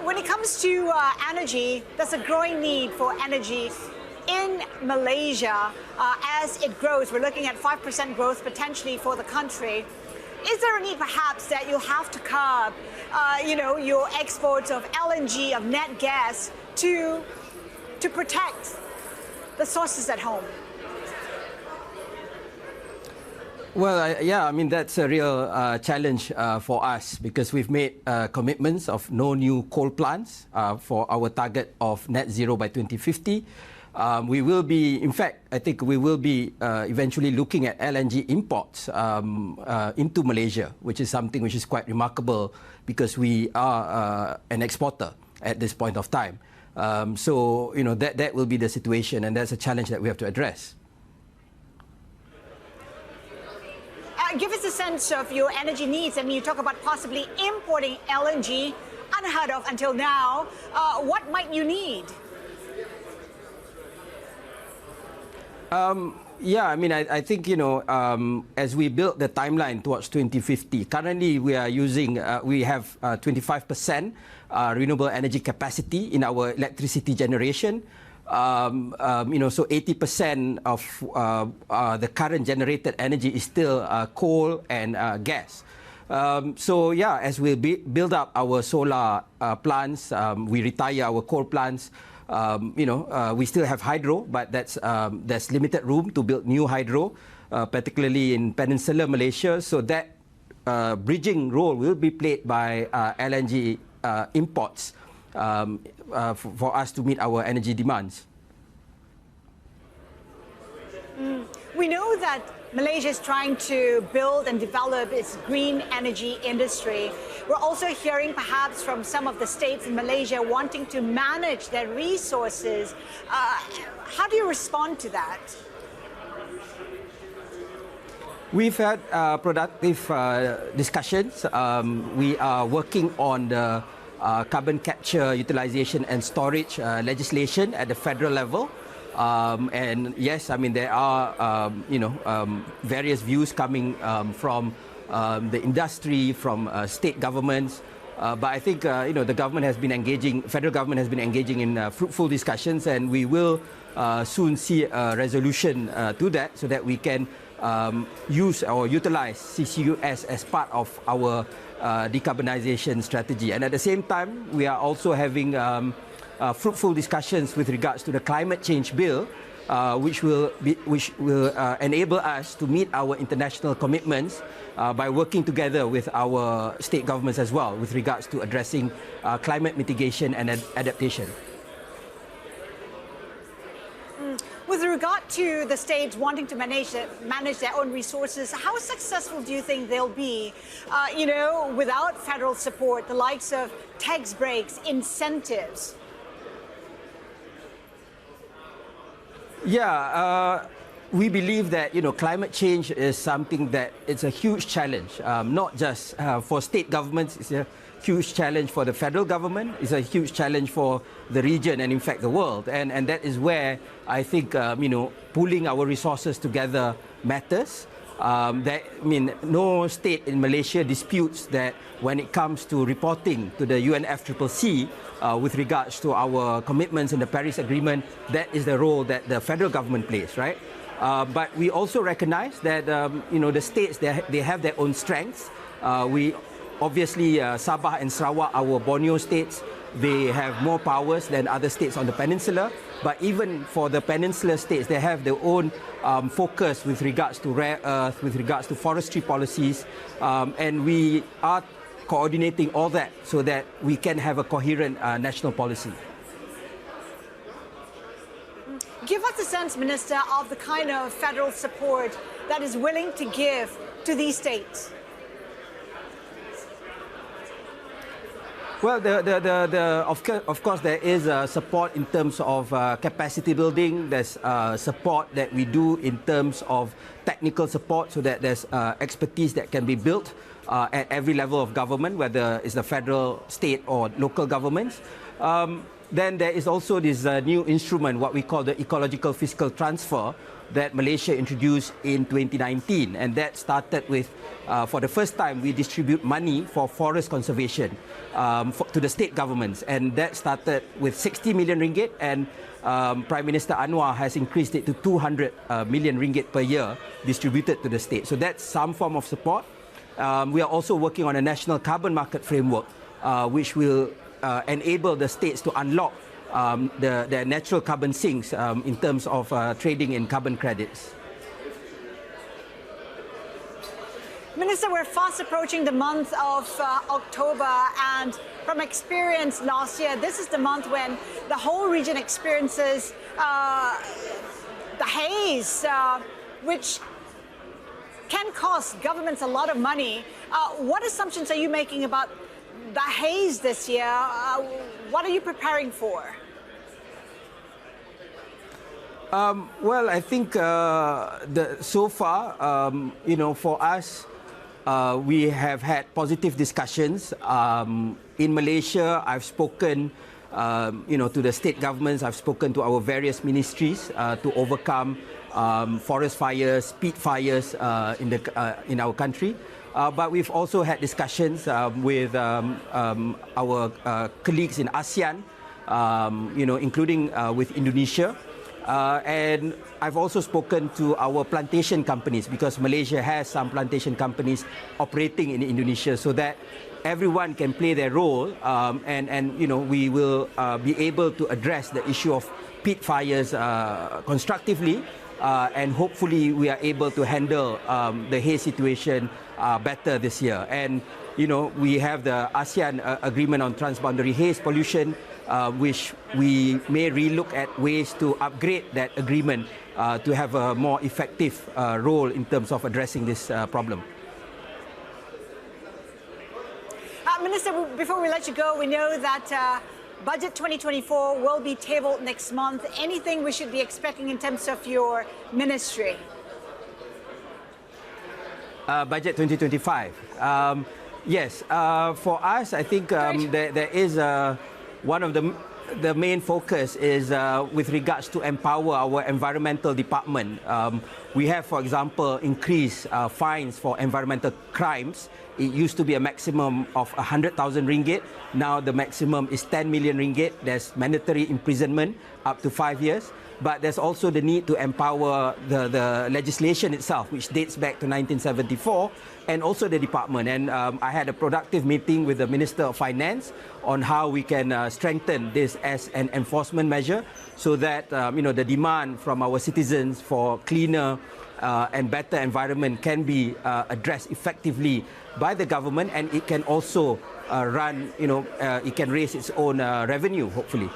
When it comes to energy, there's a growing need for energy in Malaysia as it grows. We're looking at 5% growth potentially for the country. Is there a need perhaps that you'll have to curb, your exports of LNG, of net gas to protect the sources at home? Well, yeah, I mean, that's a real challenge for us because we've made commitments of no new coal plants for our target of net zero by 2050. We will be, in fact, I think we will be eventually looking at LNG imports into Malaysia, which is something which is quite remarkable because we are an exporter at this point of time. So, that will be the situation, and that's a challenge that we have to address. Give us a sense of your energy needs. I mean, you talk about possibly importing LNG, unheard of until now. What might you need? Yeah, I mean, I think, as we build the timeline towards 2050, currently we are using, we have 25% renewable energy capacity in our electricity generation. So 80% of the current generated energy is still coal and gas. So yeah, as we build up our solar plants, we retire our coal plants. We still have hydro, but there's limited room to build new hydro, particularly in Peninsular Malaysia. So that bridging role will be played by LNG imports for us to meet our energy demands. We know that Malaysia is trying to build and develop its green energy industry. We're also hearing perhaps from some of the states in Malaysia wanting to manage their resources. How do you respond to that? We've had productive discussions. We are working on the carbon capture, utilization and storage legislation at the federal level. And yes, I mean, there are, various views coming from the industry, from state governments. But I think, the government has been engaging, federal government has been engaging in fruitful discussions, and we will soon see a resolution to that so that we can use or utilize CCUS as part of our decarbonisation strategy. And at the same time, we are also having fruitful discussions with regards to the climate change bill, which will enable us to meet our international commitments by working together with our state governments as well with regards to addressing climate mitigation and adaptation. With regard to the states wanting to manage their own resources, how successful do you think they'll be, without federal support, the likes of tax breaks, incentives? Yeah, we believe that, climate change is something that it's a huge challenge, not just for state governments. It's a huge challenge for the federal government. It's a huge challenge for the region and, in fact, the world. And that is where I think, pooling our resources together matters. No state in Malaysia disputes that when it comes to reporting to the UNFCCC with regards to our commitments in the Paris Agreement, that is the role that the federal government plays, right? But we also recognize that, the states, they have their own strengths. Obviously, Sabah and Sarawak, our Borneo states, they have more powers than other states on the peninsula. But even for the peninsular states, they have their own focus with regards to rare earth, with regards to forestry policies. And we are coordinating all that so that we can have a coherent national policy. Give us a sense, Minister, of the kind of federal support that is willing to give to these states. Well, of course, there is support in terms of capacity building. There's support that we do in terms of technical support so that there's expertise that can be built at every level of government, whether it's the federal, state, or local governments. Then there is also this new instrument, what we call the ecological fiscal transfer, that Malaysia introduced in 2019. And that started with, for the first time, we distribute money for forest conservation to the state governments. And that started with 60 million ringgit, and Prime Minister Anwar has increased it to 200 million ringgit per year distributed to the state. So that's some form of support. We are also working on a national carbon market framework, which will enable the states to unlock the natural carbon sinks in terms of trading in carbon credits. Minister, we're fast approaching the month of October, and from experience last year, this is the month when the whole region experiences the haze, which can cost governments a lot of money. What assumptions are you making about the haze this year? What are you preparing for? Well, I think so far, for us, we have had positive discussions. In Malaysia, I've spoken, to the state governments. I've spoken to our various ministries to overcome forest fires, peat fires in our country. But we've also had discussions with our colleagues in ASEAN, including with Indonesia. And I've also spoken to our plantation companies, because Malaysia has some plantation companies operating in Indonesia, so that everyone can play their role, and we will be able to address the issue of peat fires constructively, and hopefully we are able to handle the haze situation better this year. And we have the ASEAN agreement on transboundary haze pollution, which we may relook at ways to upgrade that agreement to have a more effective role in terms of addressing this problem. Minister, before we let you go, we know that Budget 2024 will be tabled next month. Anything we should be expecting in terms of your ministry? Budget 2025. Yes, for us, I think there is one of the main focus is with regards to empower our environmental department. We have, for example, increased fines for environmental crimes. It used to be a maximum of 100,000 ringgit. Now the maximum is 10 million ringgit. There's mandatory imprisonment up to 5 years. But there's also the need to empower the legislation itself, which dates back to 1974, and also the department. And I had a productive meeting with the Minister of Finance on how we can strengthen this as an enforcement measure, so that the demand from our citizens for cleaner and better environment can be addressed effectively by the government, and it can also it can raise its own revenue, hopefully.